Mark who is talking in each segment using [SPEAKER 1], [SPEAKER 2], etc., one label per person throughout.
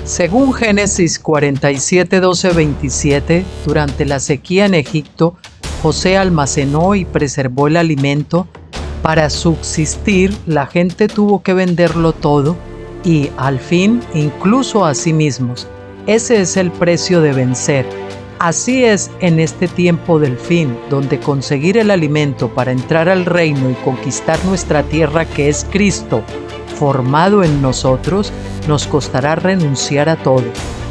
[SPEAKER 1] Según Génesis 47, 12, 27, durante la sequía en Egipto, José almacenó y preservó el alimento. Para subsistir, la gente tuvo que venderlo todo y, al fin, incluso a sí mismos. Ese es el precio de vencer. Así es en este tiempo del fin, donde conseguir el alimento para entrar al reino y conquistar nuestra tierra, que es Cristo, formado en nosotros, nos costará renunciar a todo,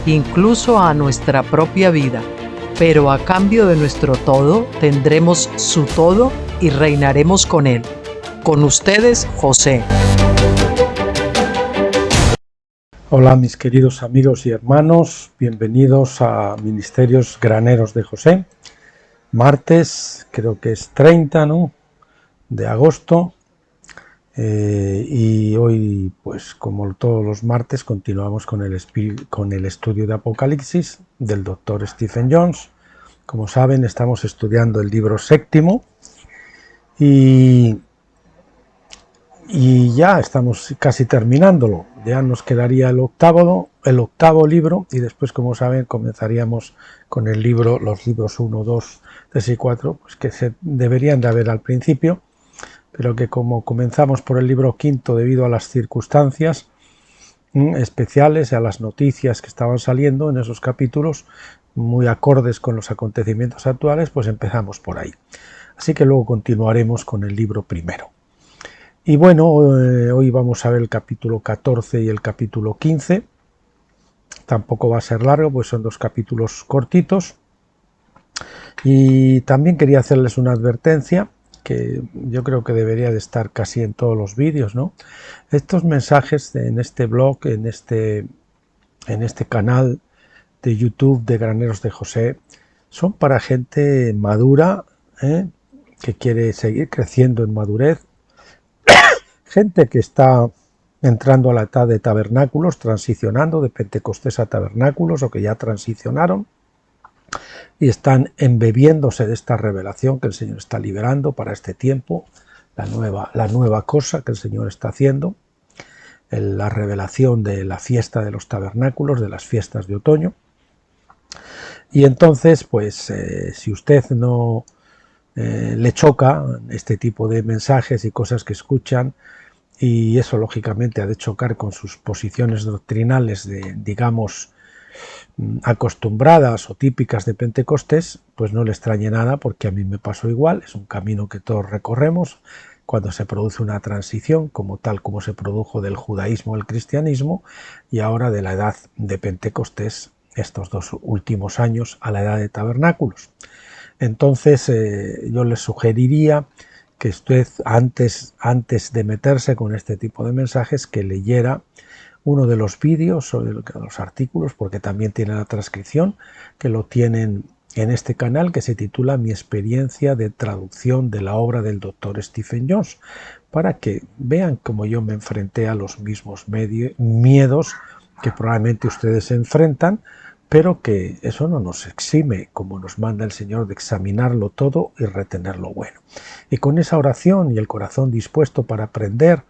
[SPEAKER 1] incluso a nuestra propia vida. Pero a cambio de nuestro todo, tendremos su todo y reinaremos con él. Con ustedes, José.
[SPEAKER 2] Hola mis queridos amigos y hermanos, bienvenidos a Ministerios Graneros de José. Martes, creo que es 30, ¿no?, de agosto. Y hoy, pues como todos los martes, continuamos con el estudio de Apocalipsis del Dr. Stephen Jones. Como saben, estamos estudiando el libro séptimo y ya estamos casi terminándolo. Ya nos quedaría el octavo libro, y después, como saben, comenzaríamos con los libros 1, 2, 3 y 4, pues que se deberían de haber al principio, pero que como comenzamos por el libro quinto debido a las circunstancias especiales, a las noticias que estaban saliendo en esos capítulos, muy acordes con los acontecimientos actuales, pues empezamos por ahí. Así que luego continuaremos con el libro primero. Y bueno, hoy vamos a ver el capítulo 14 y el capítulo 15. Tampoco va a ser largo, pues son dos capítulos cortitos. Y también quería hacerles una advertencia, que yo creo que debería de estar casi en todos los vídeos, ¿no? Estos mensajes en este blog, en este canal de YouTube de Graneros de José, son para gente madura, que quiere seguir creciendo en madurez, gente que está entrando a la etapa de tabernáculos, transicionando de Pentecostés a tabernáculos, o que ya transicionaron y están embebiéndose de esta revelación que el Señor está liberando para este tiempo, la nueva cosa que el Señor está haciendo, la revelación de la fiesta de los tabernáculos, de las fiestas de otoño. Y entonces, pues, si usted no le choca este tipo de mensajes y cosas que escuchan, y eso lógicamente ha de chocar con sus posiciones doctrinales digamos, acostumbradas o típicas de Pentecostés, pues no le extrañe nada, porque a mí me pasó igual. Es un camino que todos recorremos cuando se produce una transición, como se produjo del judaísmo al cristianismo, y ahora de la edad de Pentecostés, estos dos últimos años, a la edad de tabernáculos. Entonces yo les sugeriría que usted, antes de meterse con este tipo de mensajes, que leyera uno de los vídeos o de los artículos, porque también tiene la transcripción, que lo tienen en este canal, que se titula Mi experiencia de traducción de la obra del Dr. Stephen Jones, para que vean cómo yo me enfrenté a los mismos miedos que probablemente ustedes se enfrentan, pero que eso no nos exime, como nos manda el Señor, de examinarlo todo y retener lo bueno. Y con esa oración y el corazón dispuesto para aprender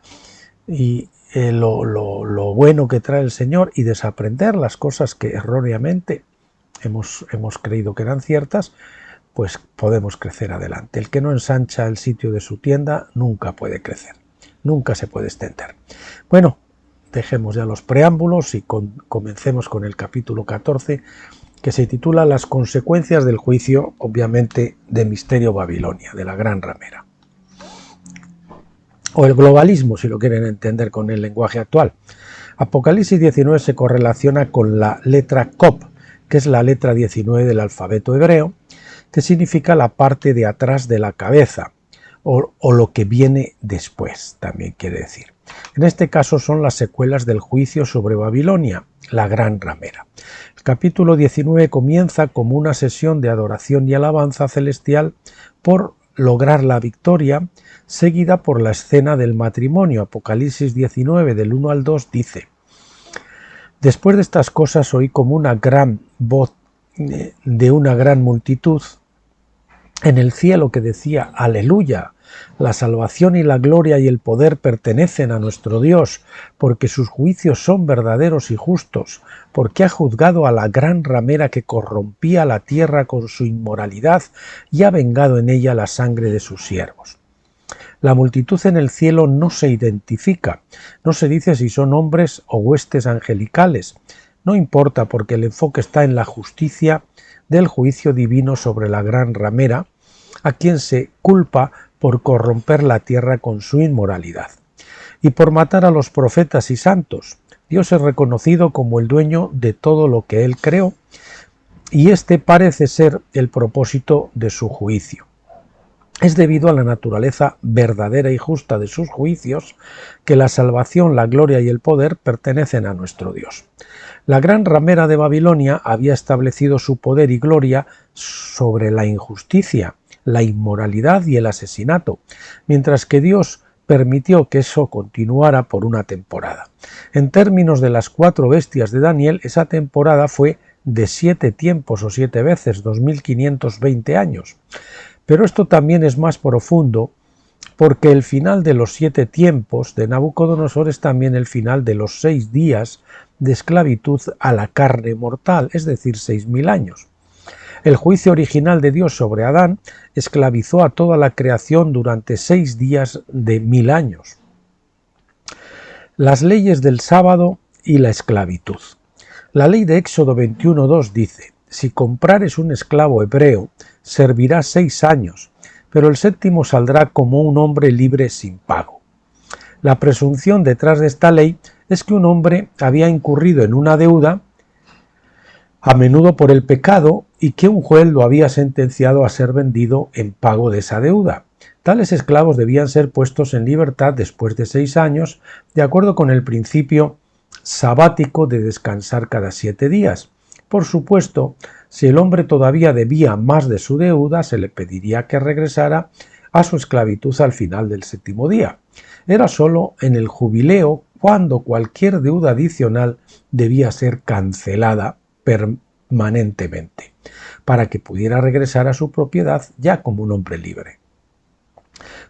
[SPEAKER 2] y lo bueno que trae el Señor, y desaprender las cosas que erróneamente hemos creído que eran ciertas, pues podemos crecer adelante. El que no ensancha el sitio de su tienda nunca puede crecer, nunca se puede extender. Bueno, dejemos ya los preámbulos y comencemos con el capítulo 14, que se titula Las consecuencias del juicio, obviamente de Misterio Babilonia, de la Gran Ramera. O el globalismo, si lo quieren entender con el lenguaje actual. Apocalipsis 19 se correlaciona con la letra Kop, que es la letra 19 del alfabeto hebreo, que significa la parte de atrás de la cabeza, o lo que viene después, también quiere decir. En este caso son las secuelas del juicio sobre Babilonia, la Gran Ramera. El capítulo 19 comienza como una sesión de adoración y alabanza celestial por lograr la victoria, seguida por la escena del matrimonio. Apocalipsis 19, del 1 al 2, dice: Después de estas cosas oí como una gran voz de una gran multitud en el cielo que decía: Aleluya, La salvación y la gloria y el poder pertenecen a nuestro Dios, porque sus juicios son verdaderos y justos, porque ha juzgado a la gran ramera que corrompía la tierra con su inmoralidad y ha vengado en ella la sangre de sus siervos. La multitud en el cielo no se identifica, no se dice si son hombres o huestes angelicales. No importa, porque el enfoque está en la justicia del juicio divino sobre la gran ramera, a quien se culpa por corromper la tierra con su inmoralidad y por matar a los profetas y santos. Dios es reconocido como el dueño de todo lo que él creó, y este parece ser el propósito de su juicio. Es debido a la naturaleza verdadera y justa de sus juicios que la salvación, la gloria y el poder pertenecen a nuestro Dios. La gran ramera de Babilonia había establecido su poder y gloria sobre la injusticia, la inmoralidad y el asesinato, mientras que Dios permitió que eso continuara por una temporada. En términos de las 4 bestias de Daniel, esa temporada fue de 7 tiempos o 7 veces, 2520 años. Pero esto también es más profundo, porque el final de los 7 tiempos de Nabucodonosor es también el final de los 6 días de esclavitud a la carne mortal, es decir, 6000 años. El juicio original de Dios sobre Adán esclavizó a toda la creación durante 6 días de 1000 años. Las leyes del sábado y la esclavitud. La ley de Éxodo 21:2 dice: si comprares un esclavo hebreo, servirá 6 años, pero el 7º saldrá como un hombre libre sin pago. La presunción detrás de esta ley es que un hombre había incurrido en una deuda, a menudo por el pecado, y que un juez lo había sentenciado a ser vendido en pago de esa deuda. Tales esclavos debían ser puestos en libertad después de 6 años, de acuerdo con el principio sabático de descansar cada 7 días. Por supuesto, si el hombre todavía debía más de su deuda, se le pediría que regresara a su esclavitud al final del 7º día. Era sólo en el jubileo cuando cualquier deuda adicional debía ser cancelada permanentemente, para que pudiera regresar a su propiedad ya como un hombre libre.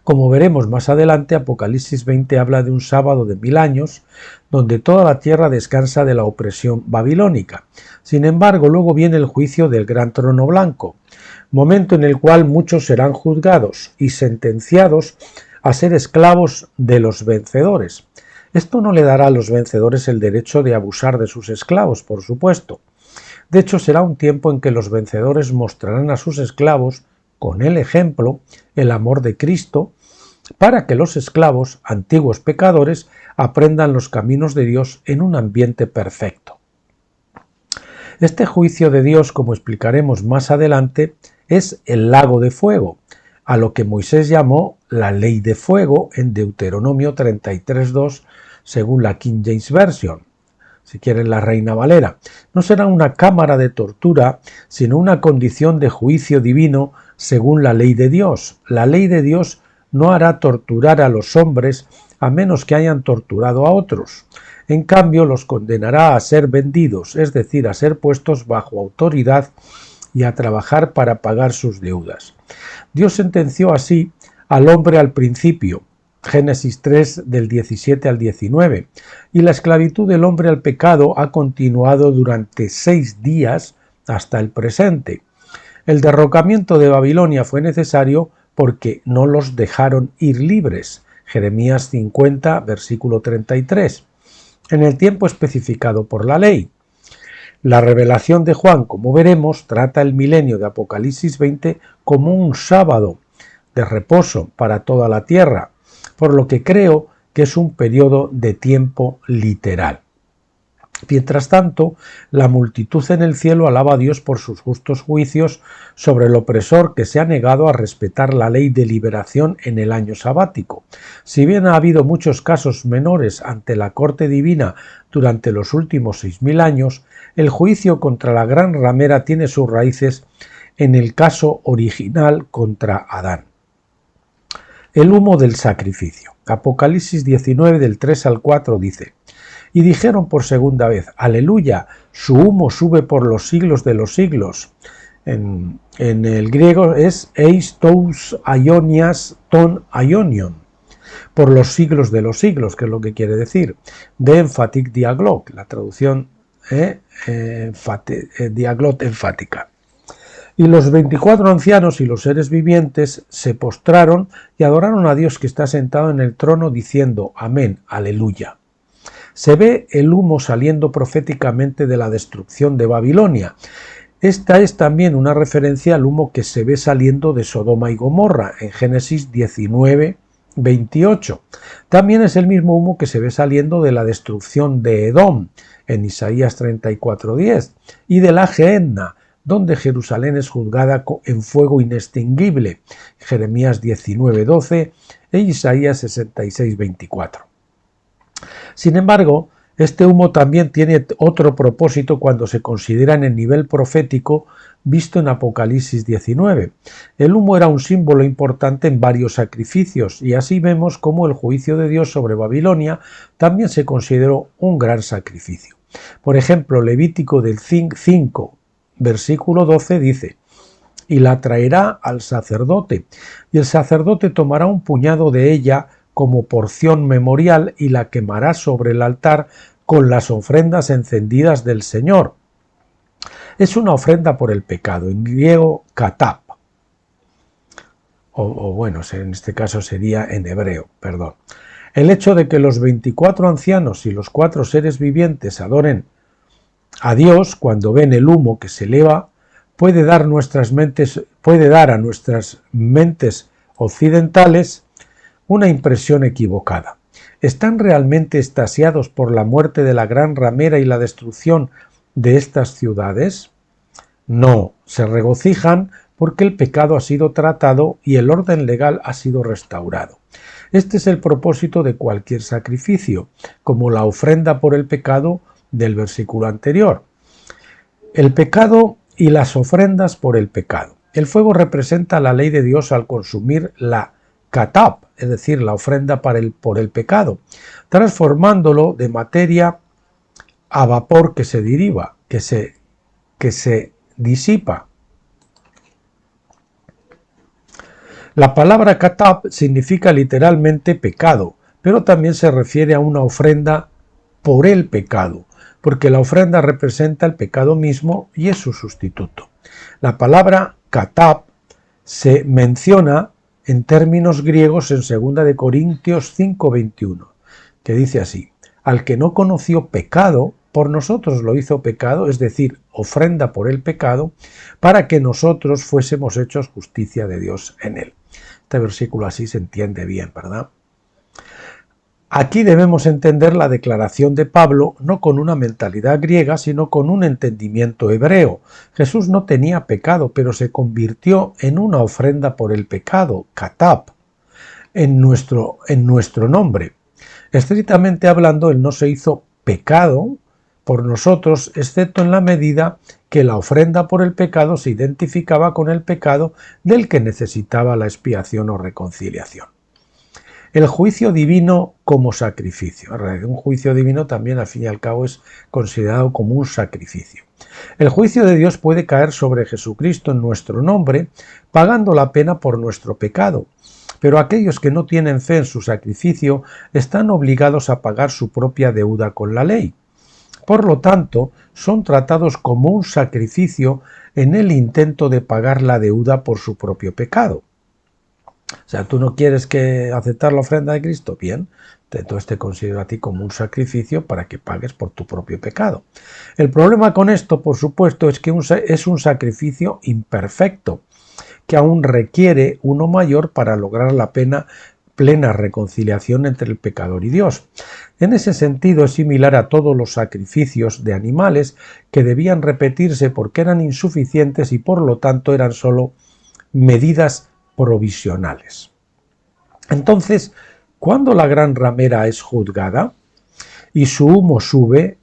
[SPEAKER 2] Como veremos más adelante, Apocalipsis 20 habla de un sábado de 1000 años, donde toda la tierra descansa de la opresión babilónica. Sin embargo, luego viene el juicio del gran trono blanco, momento en el cual muchos serán juzgados y sentenciados a ser esclavos de los vencedores. Esto no le dará a los vencedores el derecho de abusar de sus esclavos, por supuesto. De hecho, será un tiempo en que los vencedores mostrarán a sus esclavos, con el ejemplo, el amor de Cristo, para que los esclavos, antiguos pecadores, aprendan los caminos de Dios en un ambiente perfecto. Este juicio de Dios, como explicaremos más adelante, es el lago de fuego, a lo que Moisés llamó la ley de fuego en Deuteronomio 33:2, según la King James Version, si quieren la Reina Valera. No será una cámara de tortura, sino una condición de juicio divino según la ley de Dios. La ley de Dios no hará torturar a los hombres a menos que hayan torturado a otros. En cambio, los condenará a ser vendidos, es decir, a ser puestos bajo autoridad y a trabajar para pagar sus deudas. Dios sentenció así al hombre al principio, Génesis 3 del 17 al 19, y la esclavitud del hombre al pecado ha continuado durante 6 días hasta el presente. El derrocamiento de Babilonia fue necesario porque no los dejaron ir libres, Jeremías 50, versículo 33, en el tiempo especificado por la ley. La revelación de Juan, como veremos, trata el milenio de Apocalipsis 20 como un sábado de reposo para toda la tierra, por lo que creo que es un periodo de tiempo literal. Mientras tanto, la multitud en el cielo alaba a Dios por sus justos juicios sobre el opresor que se ha negado a respetar la ley de liberación en el año sabático. Si bien ha habido muchos casos menores ante la corte divina durante los últimos 6000 años, el juicio contra la gran ramera tiene sus raíces en el caso original contra Adán. El humo del sacrificio. Apocalipsis 19 del 3 al 4 dice: y dijeron por segunda vez: aleluya, su humo sube por los siglos de los siglos. En el griego es eis tous aionias ton aionion, por los siglos de los siglos, que es lo que quiere decir, de emphatic diaglot, la traducción diaglot enfática. Y los 24 ancianos y los seres vivientes se postraron y adoraron a Dios que está sentado en el trono, diciendo amén, aleluya. Se ve el humo saliendo proféticamente de la destrucción de Babilonia. Esta es también una referencia al humo que se ve saliendo de Sodoma y Gomorra en Génesis 19, 28. También es el mismo humo que se ve saliendo de la destrucción de Edom en Isaías 34, 10 y de la Gehenna, donde Jerusalén es juzgada en fuego inextinguible, Jeremías 19, 12 e Isaías 66, 24. Sin embargo, este humo también tiene otro propósito cuando se considera en el nivel profético visto en Apocalipsis 19. El humo era un símbolo importante en varios sacrificios, y así vemos cómo el juicio de Dios sobre Babilonia también se consideró un gran sacrificio. Por ejemplo, Levítico del 5, versículo 12 dice: y la traerá al sacerdote, y el sacerdote tomará un puñado de ella como porción memorial y la quemará sobre el altar con las ofrendas encendidas del Señor. Es una ofrenda por el pecado, en griego katap, o bueno, en este caso sería en hebreo, perdón. El hecho de que los 24 ancianos y los 4 seres vivientes adoren a Dios cuando ven el humo que se eleva puede dar a nuestras mentes occidentales una impresión equivocada. ¿Están realmente extasiados por la muerte de la gran ramera y la destrucción de estas ciudades? No, se regocijan porque el pecado ha sido tratado y el orden legal ha sido restaurado. Este es el propósito de cualquier sacrificio, como la ofrenda por el pecado del versículo anterior. El pecado y las ofrendas por el pecado. El fuego representa la ley de Dios al consumir la katap, es decir, la ofrenda por el pecado, transformándolo de materia a vapor que se deriva, que se disipa. La palabra katap significa literalmente pecado, pero también se refiere a una ofrenda por el pecado, porque la ofrenda representa el pecado mismo y es su sustituto. La palabra katap se menciona en términos griegos en 2 Corintios 5:21, que dice así: al que no conoció pecado, por nosotros lo hizo pecado, es decir, ofrenda por el pecado, para que nosotros fuésemos hechos justicia de Dios en él. Este versículo así se entiende bien, ¿verdad? Aquí debemos entender la declaración de Pablo no con una mentalidad griega, sino con un entendimiento hebreo. Jesús no tenía pecado, pero se convirtió en una ofrenda por el pecado, katap, en nuestro nombre. Estrictamente hablando, Él no se hizo pecado por nosotros, excepto en la medida que la ofrenda por el pecado se identificaba con el pecado del que necesitaba la expiación o reconciliación. El juicio divino como sacrificio. Un juicio divino también, al fin y al cabo, es considerado como un sacrificio. El juicio de Dios puede caer sobre Jesucristo en nuestro nombre, pagando la pena por nuestro pecado. Pero aquellos que no tienen fe en su sacrificio están obligados a pagar su propia deuda con la ley. Por lo tanto, son tratados como un sacrificio en el intento de pagar la deuda por su propio pecado. O sea, tú no quieres aceptar la ofrenda de Cristo, bien, entonces te considero a ti como un sacrificio para que pagues por tu propio pecado. El problema con esto, por supuesto, es que es un sacrificio imperfecto, que aún requiere uno mayor para lograr la plena reconciliación entre el pecador y Dios. En ese sentido es similar a todos los sacrificios de animales que debían repetirse porque eran insuficientes y por lo tanto eran solo medidas provisionales. Entonces, cuando la gran ramera es juzgada y su humo sube,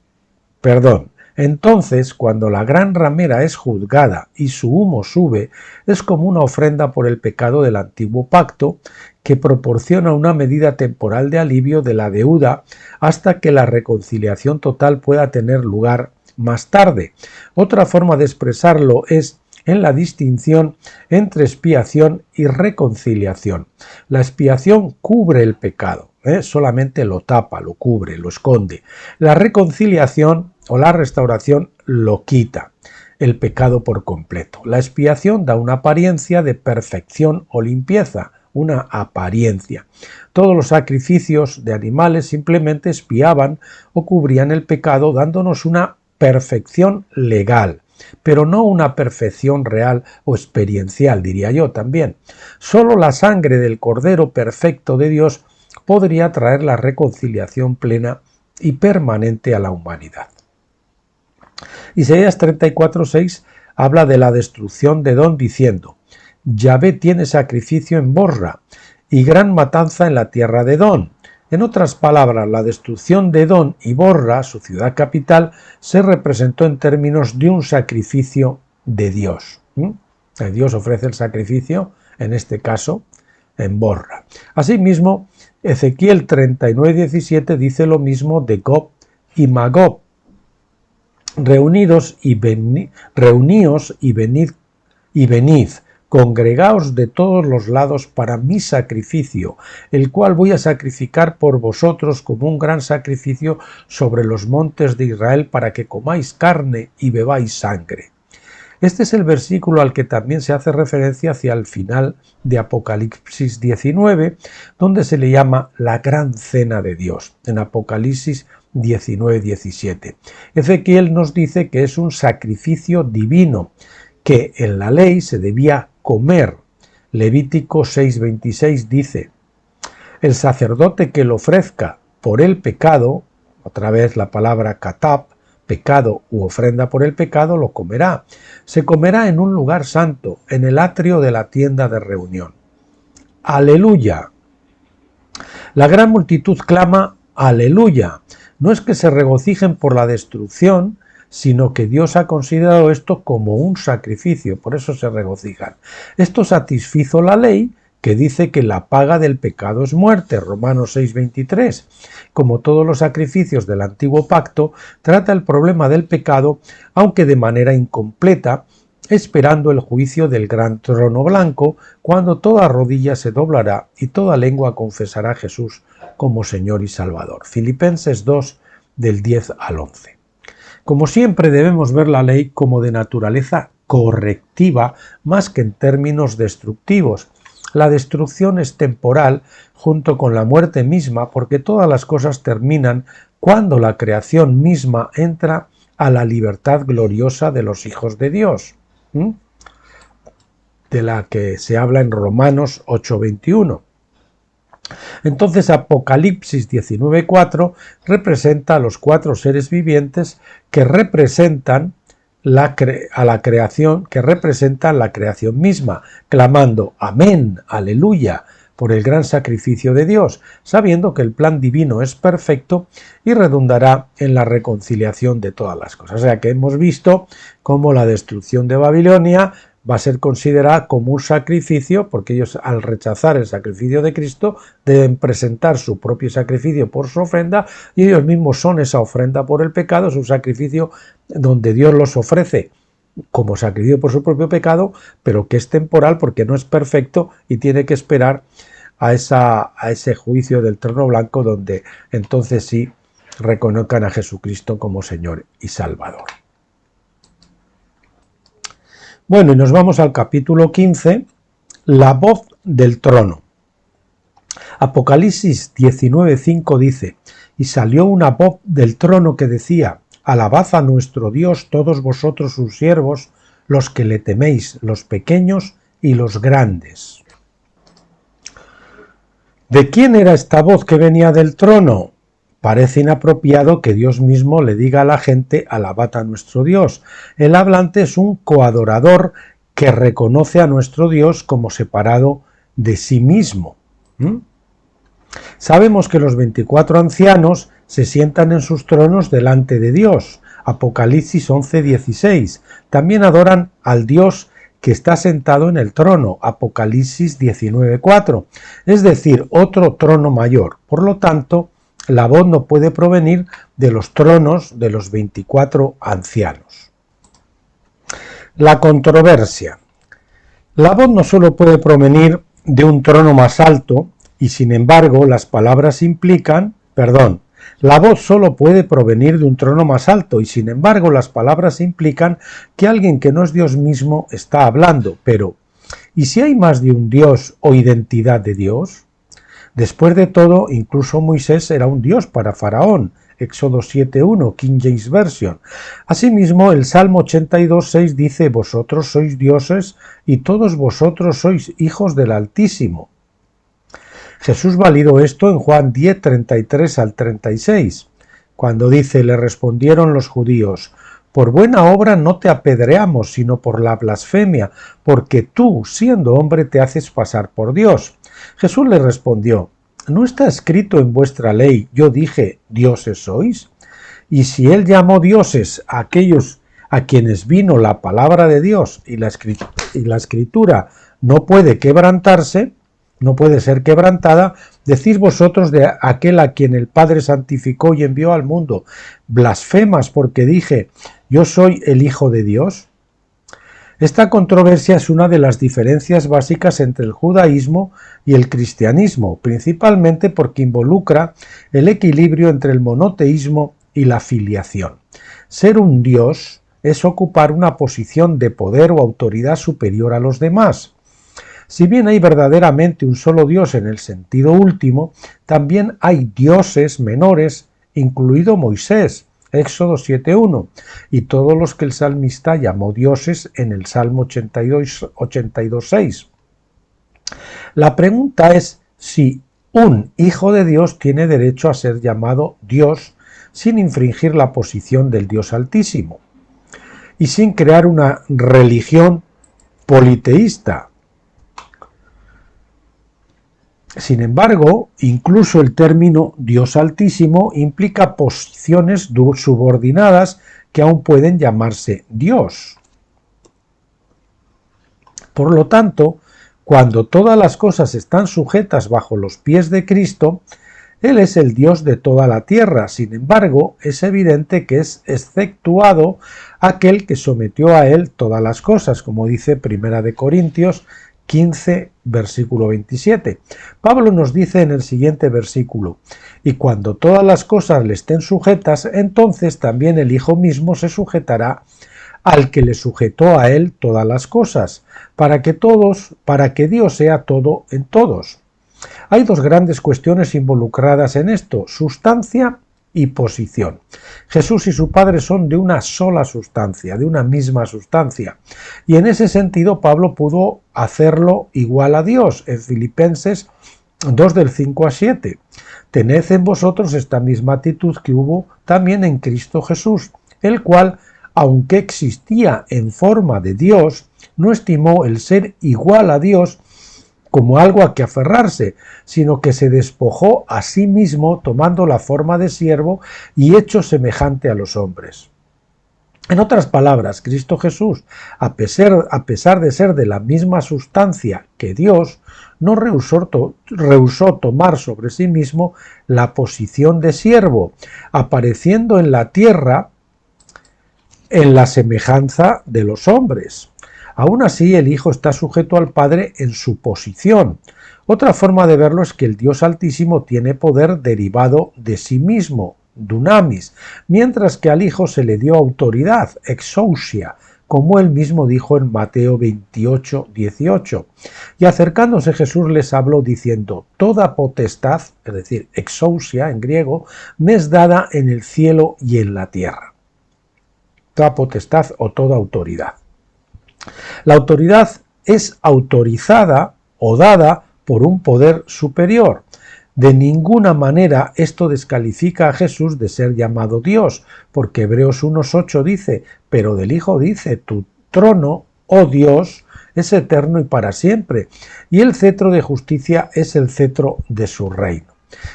[SPEAKER 2] entonces cuando la gran ramera es juzgada y su humo sube, es como una ofrenda por el pecado del antiguo pacto que proporciona una medida temporal de alivio de la deuda hasta que la reconciliación total pueda tener lugar más tarde. Otra forma de expresarlo es en la distinción entre expiación y reconciliación. La expiación cubre el pecado, solamente lo tapa, lo cubre, lo esconde. La reconciliación o la restauración lo quita, el pecado por completo. La expiación da una apariencia de perfección o limpieza, una apariencia. Todos los sacrificios de animales simplemente expiaban o cubrían el pecado dándonos una perfección legal, pero no una perfección real o experiencial, diría yo también. Solo la sangre del Cordero perfecto de Dios podría traer la reconciliación plena y permanente a la humanidad. Isaías 34:6 habla de la destrucción de Edom diciendo: Yahvé tiene sacrificio en Borra y gran matanza en la tierra de Edom. En otras palabras, la destrucción de Edom y Borra, su ciudad capital, se representó en términos de un sacrificio de Dios. Dios ofrece el sacrificio, en este caso, en Borra. Asimismo, Ezequiel 39:17 dice lo mismo de Gob y Magob. Reuníos y venid, congregaos de todos los lados para mi sacrificio, el cual voy a sacrificar por vosotros como un gran sacrificio sobre los montes de Israel, para que comáis carne y bebáis sangre. Este es el versículo al que también se hace referencia hacia el final de Apocalipsis 19, donde se le llama la gran cena de Dios, en Apocalipsis 19:17. Ezequiel nos dice que es un sacrificio divino, que en la ley se debía comer. Levítico 6:26 dice: el sacerdote que lo ofrezca por el pecado, otra vez la palabra katab, pecado u ofrenda por el pecado, lo comerá. Se comerá en un lugar santo, en el atrio de la tienda de reunión. ¡Aleluya! La gran multitud clama ¡aleluya! No es que se regocijen por la destrucción, sino que Dios ha considerado esto como un sacrificio, por eso se regocijan. Esto satisfizo la ley, que dice que la paga del pecado es muerte, Romanos 6:23. Como todos los sacrificios del antiguo pacto, trata el problema del pecado, aunque de manera incompleta, esperando el juicio del gran trono blanco, cuando toda rodilla se doblará y toda lengua confesará a Jesús como Señor y Salvador. Filipenses 2, del 10 al 11. Como siempre, debemos ver la ley como de naturaleza correctiva más que en términos destructivos. La destrucción es temporal junto con la muerte misma, porque todas las cosas terminan cuando la creación misma entra a la libertad gloriosa de los hijos de Dios, de la que se habla en Romanos 8:21. Entonces Apocalipsis 19:4 representa a los cuatro seres vivientes que representan a la creación, que representan la creación misma, clamando amén, aleluya, por el gran sacrificio de Dios, sabiendo que el plan divino es perfecto y redundará en la reconciliación de todas las cosas. O sea que hemos visto cómo la destrucción de Babilonia va a ser considerada como un sacrificio, porque ellos, al rechazar el sacrificio de Cristo, deben presentar su propio sacrificio por su ofrenda, y ellos mismos son esa ofrenda por el pecado, es un sacrificio donde Dios los ofrece como sacrificio por su propio pecado, pero que es temporal porque no es perfecto y tiene que esperar a ese juicio del trono blanco, donde entonces sí reconozcan a Jesucristo como Señor y Salvador. Bueno, y nos vamos al capítulo 15, la voz del trono. Apocalipsis 19:5 dice: y salió una voz del trono que decía: alabad a nuestro Dios todos vosotros sus siervos, los que le teméis, los pequeños y los grandes. ¿De quién era esta voz que venía del trono? Parece inapropiado que Dios mismo le diga a la gente: alabad a nuestro Dios. El hablante es un coadorador que reconoce a nuestro Dios como separado de sí mismo. Sabemos que los 24 ancianos se sientan en sus tronos delante de Dios. Apocalipsis 11:16. También adoran al Dios que está sentado en el trono. Apocalipsis 19:4. Es decir, otro trono mayor. Por lo tanto, la voz no puede provenir de los tronos de los 24 ancianos. La controversia. La voz no solo puede provenir de un trono más alto, y sin embargo las palabras implican, la voz solo puede provenir de un trono más alto, y sin embargo las palabras implican que alguien que no es Dios mismo está hablando. Pero, ¿y si hay más de un Dios o identidad de Dios? Después de todo, incluso Moisés era un Dios para Faraón, Éxodo 7.1, King James Version. Asimismo, el Salmo 82.6 dice: vosotros sois dioses y todos vosotros sois hijos del Altísimo. Jesús validó esto en Juan 10:33 al 36, cuando dice: le respondieron los judíos: por buena obra no te apedreamos, sino por la blasfemia, porque tú, siendo hombre, te haces pasar por Dios. Jesús le respondió: ¿no está escrito en vuestra ley, yo dije, dioses sois? Y si él llamó dioses a aquellos a quienes vino la palabra de Dios y la escritura no puede quebrantarse, no puede ser quebrantada, decís vosotros de aquel a quien el Padre santificó y envió al mundo: blasfemas porque dije, yo soy el Hijo de Dios. Esta controversia es una de las diferencias básicas entre el judaísmo y el cristianismo, principalmente porque involucra el equilibrio entre el monoteísmo y la filiación. Ser un Dios es ocupar una posición de poder o autoridad superior a los demás. Si bien hay verdaderamente un solo Dios en el sentido último, también hay dioses menores, incluido Moisés, Éxodo 7.1, y todos los que el salmista llamó dioses en el Salmo 82.6. La pregunta es si un hijo de Dios tiene derecho a ser llamado Dios sin infringir la posición del Dios Altísimo y sin crear una religión politeísta. Sin embargo, incluso el término Dios Altísimo implica posiciones subordinadas que aún pueden llamarse Dios. Por lo tanto, cuando todas las cosas están sujetas bajo los pies de Cristo, Él es el Dios de toda la tierra. Sin embargo, es evidente que es exceptuado aquel que sometió a Él todas las cosas, como dice 1 Corintios 15, versículo 27. Pablo nos dice en el siguiente versículo: y cuando todas las cosas le estén sujetas, entonces también el Hijo mismo se sujetará al que le sujetó a él todas las cosas, para que Dios sea todo en todos. Hay dos grandes cuestiones involucradas en esto: sustancia y posición. Jesús y su Padre son de una sola sustancia, de una misma sustancia, y en ese sentido Pablo pudo hacerlo igual a Dios en Filipenses 2 del 5 a 7. Tened en vosotros esta misma actitud que hubo también en Cristo Jesús, el cual, aunque existía en forma de Dios, no estimó el ser igual a Dios como algo a que aferrarse, sino que se despojó a sí mismo tomando la forma de siervo y hecho semejante a los hombres. En otras palabras, Cristo Jesús, a pesar de ser de la misma sustancia que Dios, no rehusó tomar sobre sí mismo la posición de siervo, apareciendo en la tierra en la semejanza de los hombres. Aún así, el Hijo está sujeto al Padre en su posición. Otra forma de verlo es que el Dios Altísimo tiene poder derivado de sí mismo, dunamis, mientras que al Hijo se le dio autoridad, exousia, como él mismo dijo en Mateo 28:18. Y acercándose Jesús les habló diciendo: toda potestad, es decir, exousia en griego, me es dada en el cielo y en la tierra. Toda potestad o toda autoridad. La autoridad es autorizada o dada por un poder superior. De ninguna manera esto descalifica a Jesús de ser llamado Dios, porque Hebreos 1:8 dice: pero del Hijo dice, tu trono, oh Dios, es eterno y para siempre, y el cetro de justicia es el cetro de su reino.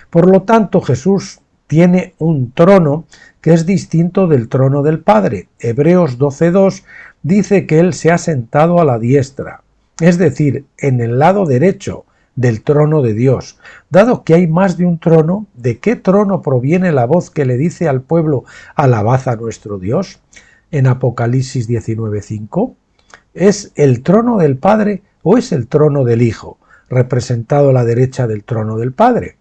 [SPEAKER 2] Por lo tanto, Jesús tiene un trono que es distinto del trono del Padre. Hebreos 12:2 dice que Él se ha sentado a la diestra, es decir, en el lado derecho del trono de Dios. Dado que hay más de un trono, ¿de qué trono proviene la voz que le dice al pueblo: alabad a nuestro Dios? En Apocalipsis 19:5. ¿Es el trono del Padre o es el trono del Hijo, representado a la derecha del trono del Padre?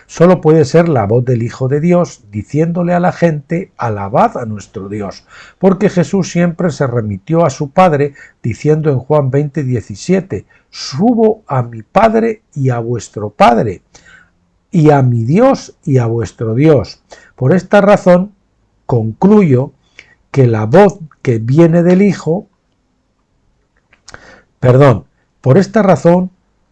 [SPEAKER 2] Solo puede ser la voz del Hijo de Dios diciéndole a la gente: alabad a nuestro Dios, porque Jesús siempre se remitió a su Padre diciendo en Juan 20:17: subo a mi Padre y a vuestro Padre, y a mi Dios y a vuestro Dios. Por esta razón concluyo que la voz que viene del Hijo, por esta razón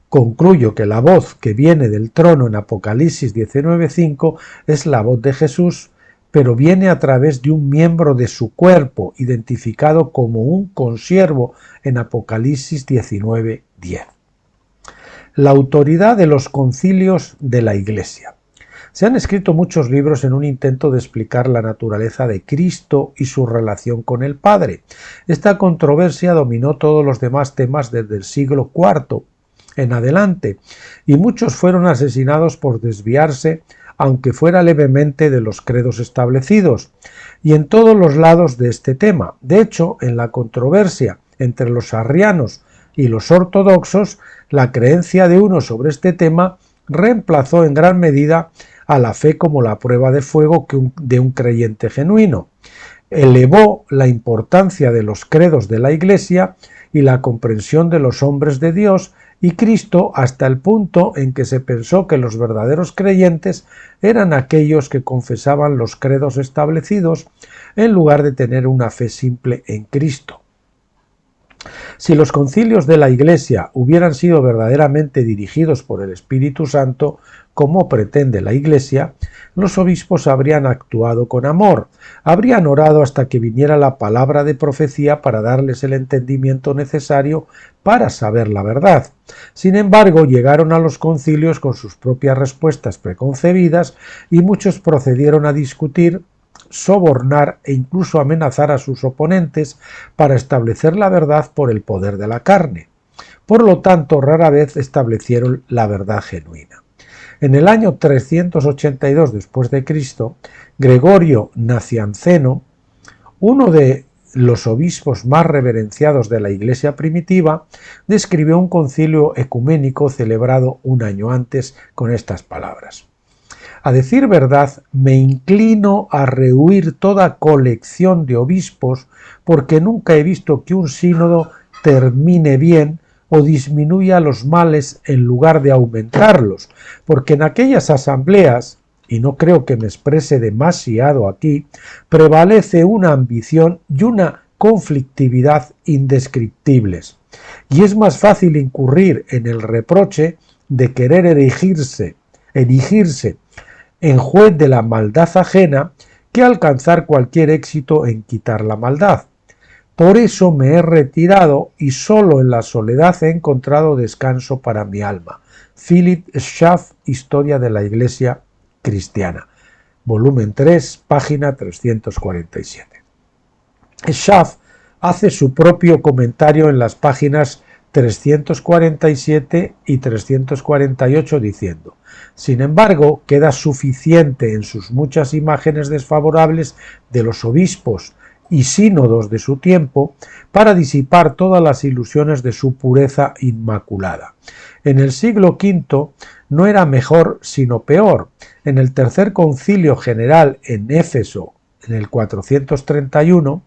[SPEAKER 2] concluyo que la voz que viene del trono en Apocalipsis 19:5 es la voz de Jesús, pero viene a través de un miembro de su cuerpo, identificado como un consiervo en Apocalipsis 19:10. La autoridad de los concilios de la Iglesia. Se han escrito muchos libros en un intento de explicar la naturaleza de Cristo y su relación con el Padre. Esta controversia dominó todos los demás temas desde el siglo IV en adelante, y muchos fueron asesinados por desviarse, aunque fuera levemente, de los credos establecidos, y en todos los lados de este tema. De hecho, en la controversia entre los arrianos y los ortodoxos, la creencia de uno sobre este tema reemplazó en gran medida a la fe como la prueba de fuego de un creyente genuino. Elevó la importancia de los credos de la Iglesia y la comprensión de los hombres de Dios y Cristo hasta el punto en que se pensó que los verdaderos creyentes eran aquellos que confesaban los credos establecidos en lugar de tener una fe simple en Cristo. Si los concilios de la Iglesia hubieran sido verdaderamente dirigidos por el Espíritu Santo, como pretende la Iglesia, los obispos habrían actuado con amor, habrían orado hasta que viniera la palabra de profecía para darles el entendimiento necesario para saber la verdad. Sin embargo, llegaron a los concilios con sus propias respuestas preconcebidas y muchos procedieron a discutir, sobornar e incluso amenazar a sus oponentes para establecer la verdad por el poder de la carne. Por lo tanto, rara vez establecieron la verdad genuina. En el año 382 después de Cristo, Gregorio Nacianceno, uno de los obispos más reverenciados de la Iglesia primitiva, describió un concilio ecuménico celebrado un año antes con estas palabras: a decir verdad, me inclino a rehuir toda colección de obispos, porque nunca he visto que un sínodo termine bien o disminuya los males en lugar de aumentarlos, porque en aquellas asambleas, y no creo que me exprese demasiado aquí, prevalece una ambición y una conflictividad indescriptibles, y es más fácil incurrir en el reproche de querer erigirse en juez de la maldad ajena que alcanzar cualquier éxito en quitar la maldad. Por eso me he retirado y solo en la soledad he encontrado descanso para mi alma. Philip Schaff, Historia de la Iglesia Cristiana, volumen 3, página 347. Schaff hace su propio comentario en las páginas 347 y 348 diciendo: sin embargo, queda suficiente en sus muchas imágenes desfavorables de los obispos y sínodos de su tiempo para disipar todas las ilusiones de su pureza inmaculada. En el siglo V no era mejor sino peor. En el tercer concilio general en Éfeso, en el 431,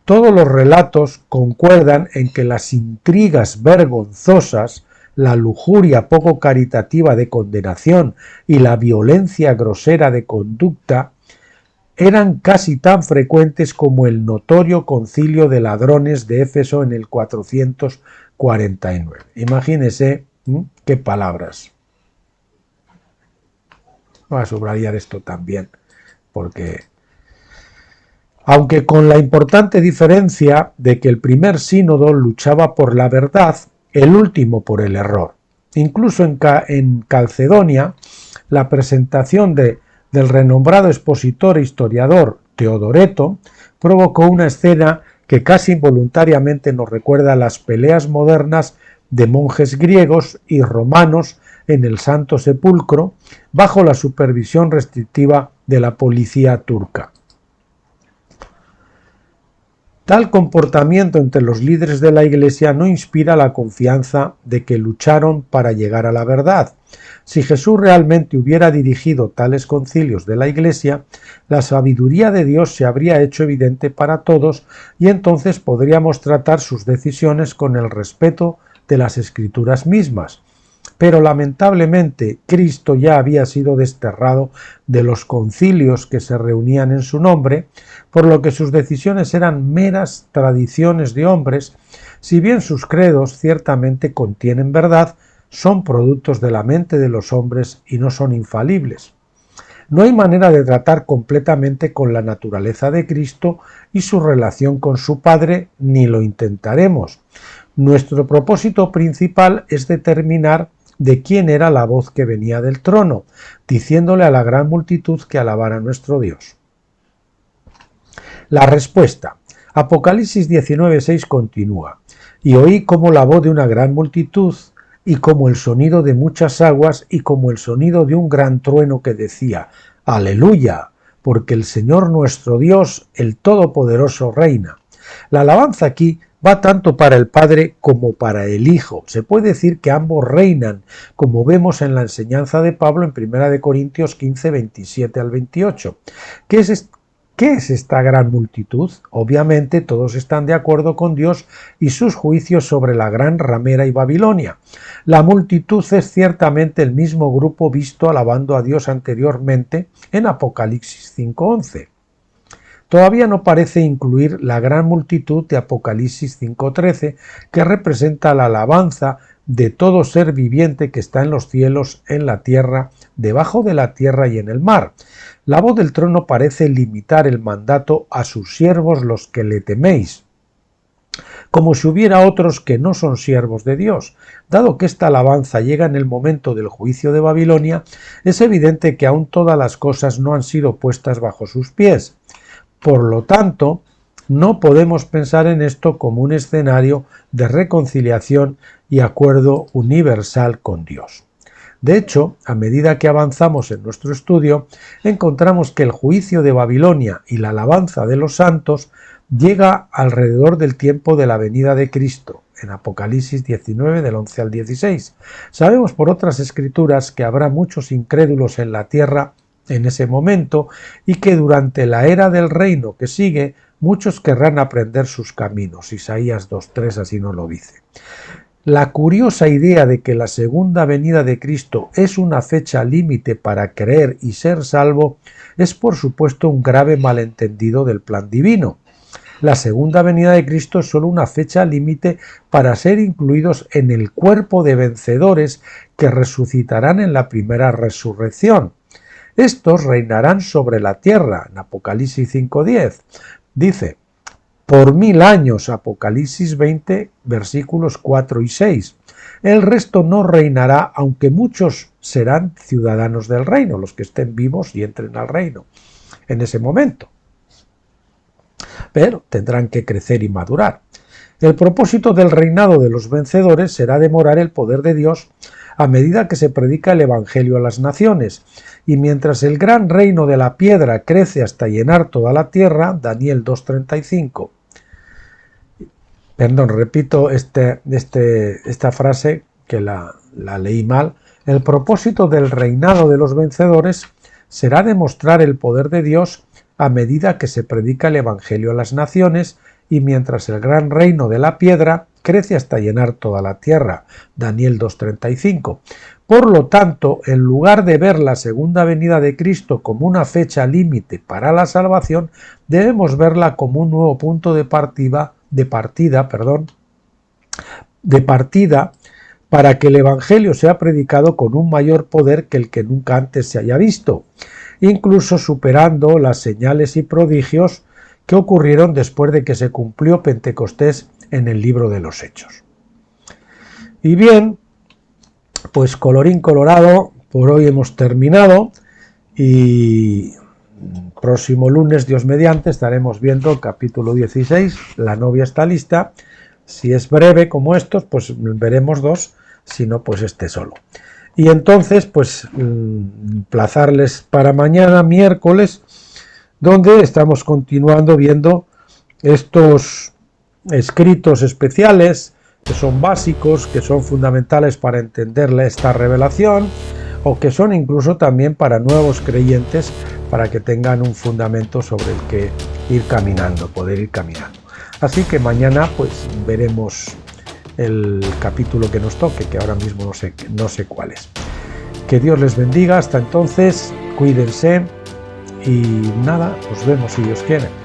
[SPEAKER 2] todos los relatos concuerdan en que las intrigas vergonzosas, la lujuria poco caritativa de condenación y la violencia grosera de conducta eran casi tan frecuentes como el notorio concilio de ladrones de Éfeso en el 449. Imagínese qué palabras. Voy a subrayar esto también, porque aunque con la importante diferencia de que el primer sínodo luchaba por la verdad, el último por el error. Incluso en Calcedonia, la presentación del renombrado expositor e historiador Teodoreto provocó una escena que casi involuntariamente nos recuerda a las peleas modernas de monjes griegos y romanos en el Santo Sepulcro bajo la supervisión restrictiva de la policía turca. Tal comportamiento entre los líderes de la Iglesia no inspira la confianza de que lucharon para llegar a la verdad. Si Jesús realmente hubiera dirigido tales concilios de la Iglesia, la sabiduría de Dios se habría hecho evidente para todos y entonces podríamos tratar sus decisiones con el respeto de las Escrituras mismas. Pero lamentablemente Cristo ya había sido desterrado de los concilios que se reunían en su nombre, por lo que sus decisiones eran meras tradiciones de hombres, si bien sus credos ciertamente contienen verdad, son productos de la mente de los hombres y no son infalibles. No hay manera de tratar completamente con la naturaleza de Cristo y su relación con su Padre, ni lo intentaremos. Nuestro propósito principal es determinar de quién era la voz que venía del trono, diciéndole a la gran multitud que alabara a nuestro Dios. La respuesta. Apocalipsis 19:6 continúa: y oí como la voz de una gran multitud, y como el sonido de muchas aguas, y como el sonido de un gran trueno que decía: ¡Aleluya! Porque el Señor nuestro Dios, el Todopoderoso, reina. La alabanza aquí va tanto para el Padre como para el Hijo. Se puede decir que ambos reinan, como vemos en la enseñanza de Pablo en 1 Corintios 15, 27 al 28. ¿Qué es esta gran multitud? Obviamente todos están de acuerdo con Dios y sus juicios sobre la gran ramera y Babilonia. La multitud es ciertamente el mismo grupo visto alabando a Dios anteriormente en Apocalipsis 5:11. Todavía no parece incluir la gran multitud de Apocalipsis 5:13, que representa la alabanza de todo ser viviente que está en los cielos, en la tierra, debajo de la tierra y en el mar. La voz del trono parece limitar el mandato a sus siervos los que le teméis, como si hubiera otros que no son siervos de Dios. Dado que esta alabanza llega en el momento del juicio de Babilonia, es evidente que aún todas las cosas no han sido puestas bajo sus pies. Por lo tanto, no podemos pensar en esto como un escenario de reconciliación y acuerdo universal con Dios. De hecho, a medida que avanzamos en nuestro estudio, encontramos que el juicio de Babilonia y la alabanza de los santos llega alrededor del tiempo de la venida de Cristo, en Apocalipsis 19 del 11 al 16. Sabemos por otras escrituras que habrá muchos incrédulos en la tierra en ese momento y que durante la era del reino que sigue muchos querrán aprender sus caminos. Isaías 2:3 así nos lo dice. La curiosa idea de que la segunda venida de Cristo es una fecha límite para creer y ser salvo es por supuesto un grave malentendido del plan divino. La segunda venida de Cristo es solo una fecha límite para ser incluidos en el cuerpo de vencedores que resucitarán en la primera resurrección. Estos reinarán sobre la tierra, en Apocalipsis 5:10. Dice, por 1000 años, Apocalipsis 20, versículos 4 y 6. El resto no reinará, aunque muchos serán ciudadanos del reino, los que estén vivos y entren al reino en ese momento. Pero tendrán que crecer y madurar. El propósito del reinado de los vencedores será demorar el poder de Dios a medida que se predica el Evangelio a las naciones, y mientras el gran reino de la piedra crece hasta llenar toda la tierra, Daniel 2:35. Perdón, repito esta frase que la leí mal. El propósito del reinado de los vencedores será demostrar el poder de Dios a medida que se predica el Evangelio a las naciones y mientras el gran reino de la piedra crece hasta llenar toda la tierra. Daniel 2:35. Por lo tanto, en lugar de ver la segunda venida de Cristo como una fecha límite para la salvación, debemos verla como un nuevo punto de partida para que el Evangelio sea predicado con un mayor poder que el que nunca antes se haya visto, incluso superando las señales y prodigios que ocurrieron después de que se cumplió Pentecostés en el libro de los Hechos. Y bien, pues colorín colorado, por hoy hemos terminado y próximo lunes, Dios mediante, estaremos viendo el capítulo 16, la novia está lista. Si es breve como estos, pues veremos 2, si no, pues este solo. Y entonces, pues emplazarles para mañana, miércoles, donde estamos continuando viendo estos escritos especiales que son básicos, que son fundamentales para entender esta revelación, o que son incluso también para nuevos creyentes, para que tengan un fundamento sobre el que ir caminando, poder ir caminando. Así que mañana pues veremos el capítulo que nos toque, que ahora mismo no sé cuál es. Que Dios les bendiga, hasta entonces, cuídense y nada, nos vemos si Dios quiere.